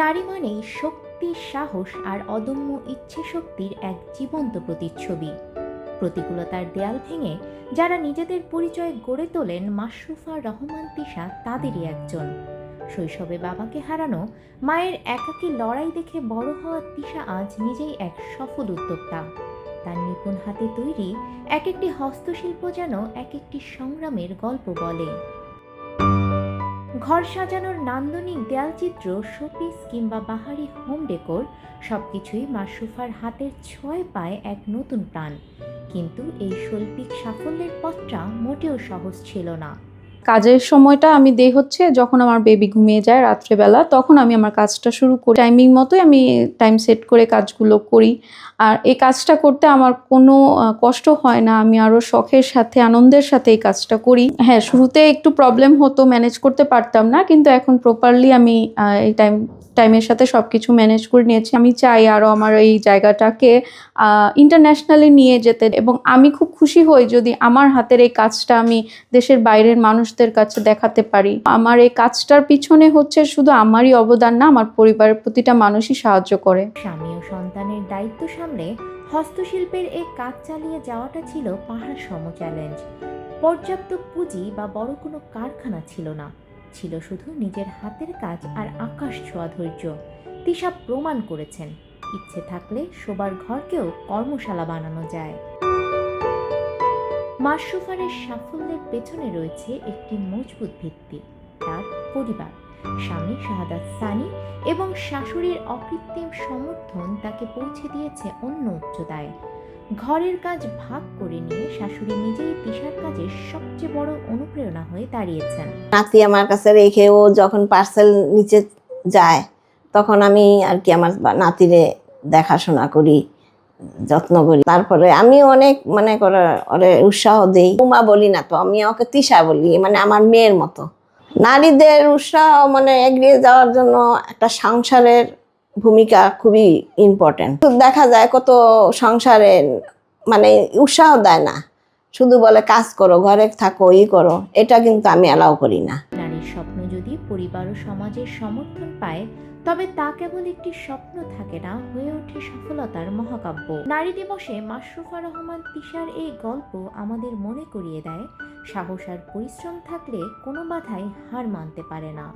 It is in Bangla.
নারী মানেই শক্তি, সাহস আর অদম্য ইচ্ছে শক্তির এক জীবন্ত প্রতিচ্ছবি। প্রতিকূলতার দেয়াল ভেঙে যারা নিজেদের পরিচয় গড়ে তোলেন, মাশরুফা রহমান তিশা তাদেরই একজন। শৈশবে বাবাকে হারানো, মায়ের একাকী লড়াই দেখে বড় হওয়া তিশা আজ নিজেই এক সফল উদ্যোক্তা। তার নিপুণ হাতে তৈরি এক একটি হস্তশিল্প যেন এক একটি সংগ্রামের গল্প বলে। ঘর সাজানোর নান্দনিক দেয়ালচিত্র, শোপিস কিংবা বাহারি হোম ডেকোর, সবকিছুই মাশরুফার হাতের ছোঁয়ায় পায় এক নতুন প্রাণ। কিন্তু এই শৈল্পিক সাফল্যের পথটা মোটেও সহজ ছিল না। কাজের সময়টা আমি দেই হচ্ছে যখন আমার বেবি ঘুমিয়ে যায় রাত্রেবেলা, তখন আমি আমার কাজটা শুরু করি। টাইমিং মতোই আমি টাইম সেট করে কাজগুলো করি। আর এই কাজটা করতে আমার কোনো কষ্ট হয় না। আমি আরও শখের সাথে, আনন্দের সাথে এই কাজটা করি। হ্যাঁ, শুরুতে একটু প্রবলেম হতো, ম্যানেজ করতে পারতাম না, কিন্তু এখন প্রপারলি আমি এই টাইমের সাথে সব কিছু ম্যানেজ করে নিয়েছি। আমি চাই আরও আমার এই জায়গাটাকে ইন্টারন্যাশনালি নিয়ে যেতে, এবং আমি খুব খুশি হই যদি আমার হাতের এই কাজটা আমি দেশের বাইরের মানুষদের কাছে দেখাতে পারি। আমার এই কাজটার পিছনে হচ্ছে শুধু আমারই অবদান না, আমার পরিবারের প্রতিটা মানুষই সাহায্য করে। স্বামী ও সন্তানের দায়িত্ব সামলে হস্তশিল্পের এই কাজ চালিয়ে যাওয়াটা ছিল পাহাড় সম চ্যালেঞ্জ। পর্যাপ্ত পুঁজি বা বড় কোনো কারখানা ছিল না, ছিল শুধু নিজের হাতের কাজ আর আকাশ ছোঁয়া ধৈর্য। তিশা প্রমাণ করেছেন, ইচ্ছে থাকলে শোবার ঘরকেও কর্মশালা বানানো যায়। মাশরুফারের সাফল্যের পেছনে রয়েছে একটি মজবুত ভিত্তি, তার পরিবার। স্বামী শাহাদাত সানি এবং শাশুড়ির অকৃত্রিম সমর্থন তাকে পৌঁছে দিয়েছে অন্য উচ্চতায়। ঘরের কাজ ভাগ করে নিয়ে শাশুড়ি নিজেই তিশার কাজের সবচেয়ে বড় অনুপ্রেরণা হয়ে দাঁড়িয়েছেন। নাতি আমার কাছে রেখে ও যখন পার্সেল নিচে যায়, তখন আমি আর কি আমার নাতিরে দেখাশোনা করি, যত্ন করি। তারপরে আমি অনেক ওরে উৎসাহ দিই। উমা বলি না তো, আমি ওকে তিশা বলি, আমার মেয়ের মতো। নারীদের উৎসাহ এগিয়ে যাওয়ার জন্য একটা সংসারের ভূমিকা খুবই ইম্পর্টেন্ট। দেখা যায় কত সংসারে উৎসাহ দেয় না, শুধু বলে কাজ করো, ঘরে থাকো, করো। এটা কিন্তু আমি অ্যালাউ করি না। নারীর স্বপ্ন যদি পরিবার ও সমাজের সমর্থন পায়, তবে তা কেবল একটি স্বপ্ন থাকে না, হয়ে ওঠে সফলতার মহাকাব্য। নারী দিবসে মাশরুফা রহমান তিশার এই গল্প আমাদের মনে করিয়ে দেয়, সাহস আর পরিশ্রম থাকলে কোনো বাধাই হার মানতে পারে না।